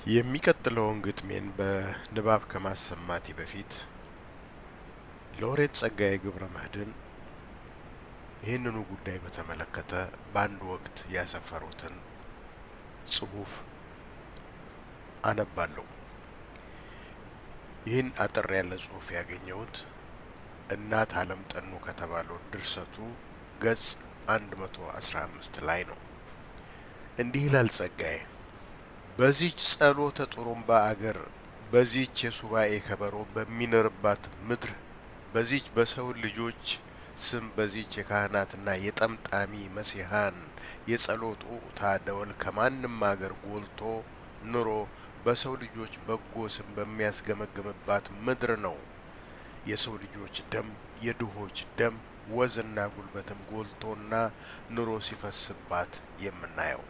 የሚቀጥለውን ግጥሜን በንባብ ከማሰማቴ በፊት ሎሬት ጸጋዬ ገብረመድኅን ይህንኑ ጉዳይ በተመለከተ በአንድ ወቅት ያሰፈሩትን ጽሑፍ አነባለሁ። ይህን አጠር ያለ ጽሑፍ ያገኘሁት እናት ዓለም ጠኑ ከተባለው ድርሰቱ ገጽ 115 ላይ ነው። እንዲህ ይላል ጸጋዬ። በዚህች ጸሎተ ጥሩምባ አገር፣ በዚህች የሱባኤ ከበሮ በሚነርባት ምድር፣ በዚህች በሰው ልጆች ስም በዚህች የካህናትና የጠምጣሚ መሲሐን የጸሎት ኡታ ደወል ከማንም አገር ጎልቶ ኑሮ በሰው ልጆች በጎ ስም በሚያስገመግምባት ምድር ነው የሰው ልጆች ደም፣ የድሆች ደም፣ ወዝና ጉልበትም ጎልቶና ኑሮ ሲፈስባት የምናየው።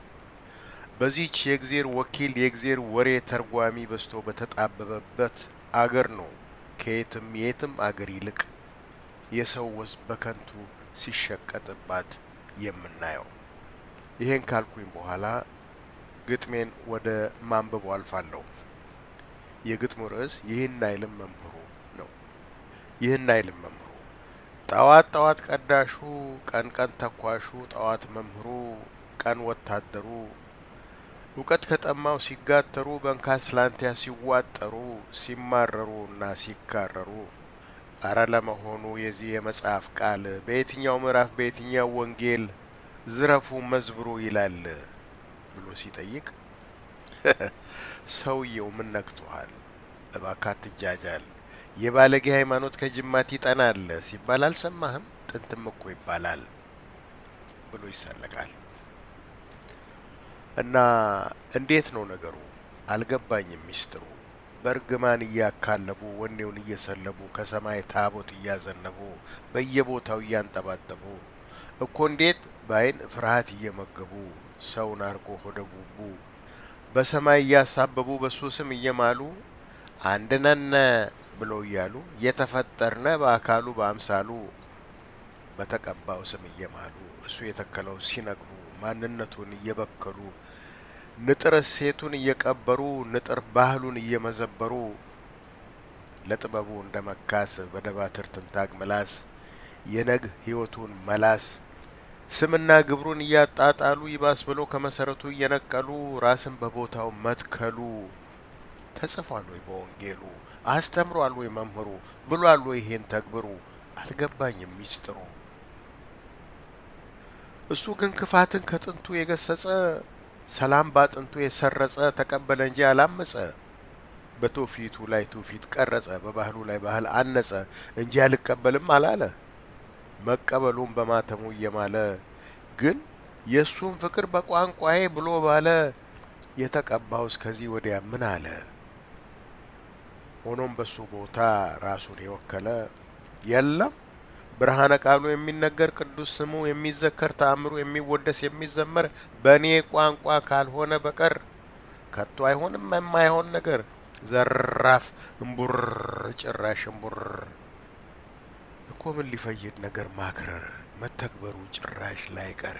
በዚህች የእግዜር ወኪል የእግዜር ወሬ ተርጓሚ በስቶ በተጣበበበት አገር ነው ከየትም የትም አገር ይልቅ የሰው ወዝ በከንቱ ሲሸቀጥባት የምናየው። ይሄን ካልኩኝ በኋላ ግጥሜን ወደ ማንበቡ አልፋለሁ። የግጥሙ ርዕስ ይህን አይልም መምህሩ ነው። ይህን አይልም መምህሩ ጠዋት ጠዋት ቀዳሹ፣ ቀን ቀን ተኳሹ፣ ጠዋት መምህሩ፣ ቀን ወታደሩ፣ እውቀት ከጠማው ሲጋተሩ፣ በንካስ ላንቲያ ሲዋጠሩ፣ ሲማረሩ እና ሲካረሩ፣ አረ ለመሆኑ የዚህ የመጽሐፍ ቃል በየትኛው ምዕራፍ በየትኛው ወንጌል ዝረፉ መዝብሩ ይላል ብሎ ሲጠይቅ ሰውየው ምን ነክቶሃል? እባክህ አትጃጃል፣ የባለጌ ሃይማኖት ከጅማት ይጠናል ሲባል አልሰማህም? ጥንትም እኮ ይባላል ብሎ ይሳለቃል። እና እንዴት ነው ነገሩ? አልገባኝም ሚስጥሩ። በእርግማን እያካለቡ ወኔውን እየሰለቡ ከሰማይ ታቦት እያዘነቡ በየቦታው እያንጠባጠቡ እኮ እንዴት በአይን ፍርሃት እየመገቡ ሰውን አርጎ ሆደ ቡቡ በሰማይ እያሳበቡ በሱ ስም እየማሉ አንድነን ብለው እያሉ የተፈጠርነ በአካሉ በአምሳሉ በተቀባው ስም እየማሉ እሱ የተከለው ሲነግሩ ማንነቱን እየበከሉ ንጥር እሴቱን እየቀበሩ ንጥር ባህሉን እየመዘበሩ ለጥበቡ እንደ መካስ በደባትር ትንታግ ምላስ የነግ ሕይወቱን መላስ ስምና ግብሩን እያጣጣሉ ይባስ ብሎ ከመሰረቱ እየነቀሉ ራስን በቦታው መትከሉ ተጽፏል ወይ በወንጌሉ? አስተምሯል ወይ መምህሩ? ብሏል ወይ ይሄን ተግብሩ? አልገባኝም ሚስጥሩ። እሱ ግን ክፋትን ከጥንቱ የገሰጸ ሰላም ባጥንቱ የሰረጸ ተቀበለ እንጂ አላመጸ። በትውፊቱ ላይ ትውፊት ቀረጸ፣ በባህሉ ላይ ባህል አነጸ እንጂ አልቀበልም አላለ። መቀበሉን በማተሙ እየማለ ግን የእሱን ፍቅር በቋንቋዬ ብሎ ባለ የተቀባው እስከዚህ ወዲያ ምን አለ? ሆኖም በሱ ቦታ ራሱን የወከለ የለም። ብርሃነ ቃሉ የሚነገር ቅዱስ ስሙ የሚዘከር ተአምሩ የሚወደስ የሚዘመር በእኔ ቋንቋ ካልሆነ በቀር ከቶ አይሆንም የማይሆን ነገር። ዘራፍ እምቡር ጭራሽ እምቡር እኮ ምን ሊፈይድ ነገር ማክረር መተግበሩ ጭራሽ ላይቀር።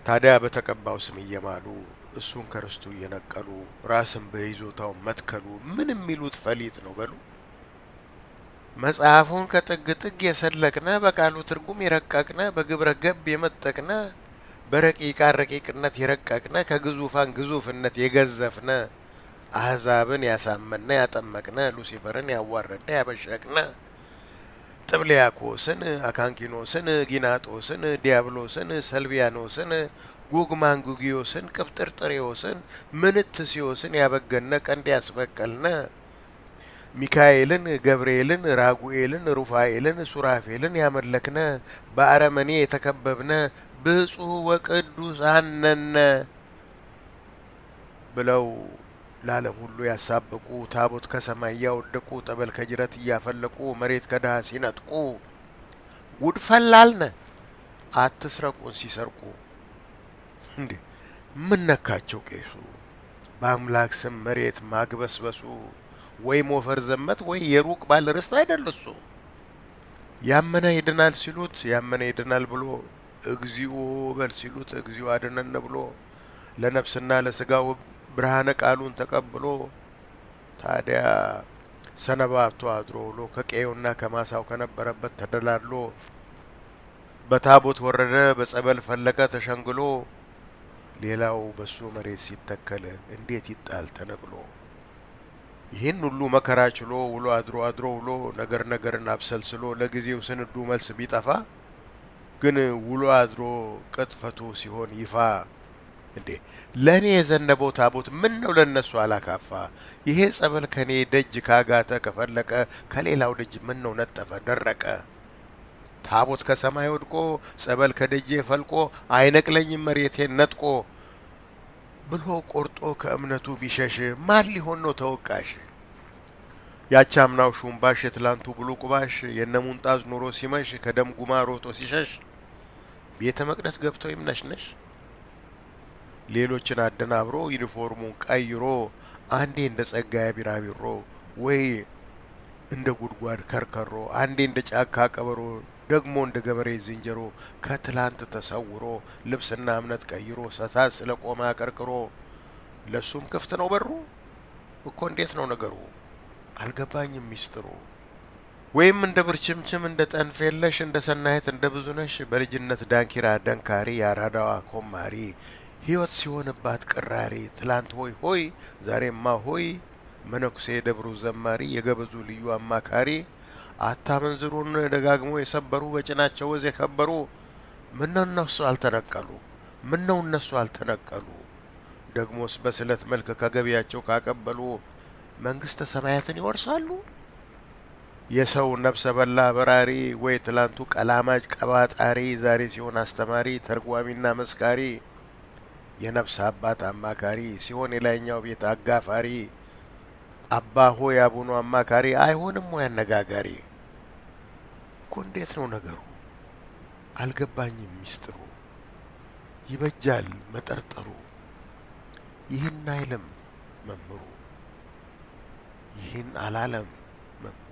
ታዲያ በተቀባው ስም እየማሉ እሱን ከርስቱ እየነቀሉ ራስን በይዞታው መትከሉ ምን የሚሉት ፈሊጥ ነው በሉ። መጽሐፉን ከጥግ ጥግ የሰለቅነ በቃሉ ትርጉም የረቀቅነ በግብረ ገብ የመጠቅነ በረቂቃን ረቂቅነት የረቀቅነ ከግዙፋን ግዙፍነት የገዘፍነ አሕዛብን ያሳመነ ያጠመቅነ ሉሲፈርን ያዋረድነ ያበሸቅነ ጥብልያኮስን አካንኪኖስን ጊናጦስን ዲያብሎስን ሰልቢያኖስን ጉግማንጉጊዮስን ቅብጥርጥሬዎስን ምንትስዮስን ያበገነ ቀንድ ያስበቀልነ ሚካኤልን ገብርኤልን ራጉኤልን ሩፋኤልን ሱራፌልን ያመለክነ በአረመኔ የተከበብነ ብፁዕ ወቅዱሳን ነነ ብለው ለዓለም ሁሉ ያሳበቁ ታቦት ከሰማይ እያወደቁ ጠበል ከጅረት እያፈለቁ መሬት ከድሃ ሲነጥቁ ጉድ ፈላልነ አትስረቁን ሲሰርቁ። እንዴ ምን ነካቸው ቄሱ? በአምላክ ስም መሬት ማግበስበሱ ወይ ሞፈር ዘመት ወይ የሩቅ ባለ ርስት አይደለሱ። ያመነ ይድናል ሲሉት ያመነ ይድናል ብሎ እግዚኦ በል ሲሉት እግዚኦ አድነን ብሎ ለነፍስና ለስጋው ብርሃነ ቃሉን ተቀብሎ ታዲያ ሰነባብቶ አድሮ ውሎ ከቀየውና ከማሳው ከነበረበት ተደላድሎ በታቦት ወረደ፣ በጸበል ፈለቀ ተሸንግሎ። ሌላው በሱ መሬት ሲተከል እንዴት ይጣል ተነቅሎ። ይህን ሁሉ መከራ ችሎ ውሎ አድሮ ውሎ ነገርን አብሰልስሎ ለጊዜው ስንዱ መልስ ቢጠፋ ግን ውሎ አድሮ ቅጥፈቱ ሲሆን ይፋ። እንዴ ለእኔ የዘነበው ታቦት ምን ነው ለነሱ አላካፋ? ይሄ ጸበል ከኔ ደጅ ካጋተ ከፈለቀ ከሌላው ደጅ ምን ነው ነጠፈ ደረቀ? ታቦት ከሰማይ ወድቆ ጸበል ከደጄ ፈልቆ አይነቅለኝም መሬቴን ነጥቆ ብሎ ቆርጦ ከእምነቱ ቢሸሽ ማን ሊሆን ነው ተወቃሽ? ያቺ አምናው ሹምባሽ የትላንቱ ብሉ ቁባሽ የነሙንጣዝ ኑሮ ሲመሽ ከደም ጉማ ሮጦ ሲሸሽ ቤተ መቅደስ ገብቶ ይምነሽነሽ። ሌሎችን አደናብሮ ዩኒፎርሙን ቀይሮ አንዴ እንደ ጸጋዬ ቢራቢሮ ወይ እንደ ጉድጓድ ከርከሮ አንዴ እንደ ጫካ ቀበሮ ደግሞ እንደ ገበሬ ዝንጀሮ ከትላንት ተሰውሮ ልብስና እምነት ቀይሮ ሰታት ስለ ቆመ አቀርቅሮ ለሱም ክፍት ነው በሩ እኮ እንዴት ነው ነገሩ? አልገባኝም ሚስጥሩ። ወይም እንደ ብርችምችም እንደ ጠንፌለሽ እንደ ሰናየት እንደ ብዙነሽ በልጅነት ዳንኪራ ደንካሪ ያራዳዋ ኮማሪ ሕይወት ሲሆንባት ቅራሪ ትላንት ሆይ ሆይ ዛሬማ ሆይ መነኩሴ ደብሩ ዘማሪ የገበዙ ልዩ አማካሪ አታመንዝሩን ደጋግሞ የሰበሩ በጭናቸው ወዝ የከበሩ ምነው እነሱ አልተነቀሉ? ምነው እነሱ አልተነቀሉ? ደግሞስ በስለት መልክ ከገቢያቸው ካቀበሉ መንግስተ ሰማያትን ይወርሳሉ? የሰው ነፍሰ በላ በራሪ ወይ ትላንቱ ቀላማጭ ቀባጣሪ ዛሬ ሲሆን አስተማሪ ተርጓሚና መስካሪ የነፍስ አባት አማካሪ ሲሆን የላይኛው ቤት አጋፋሪ አባ ሆይ አቡኑ አማካሪ አይሆንም ወይ አነጋጋሪ? እኮ እንዴት ነው ነገሩ? አልገባኝም ሚስጥሩ። ይበጃል መጠርጠሩ። ይህን አይልም መምሩ፣ ይህን አላለም መምሩ።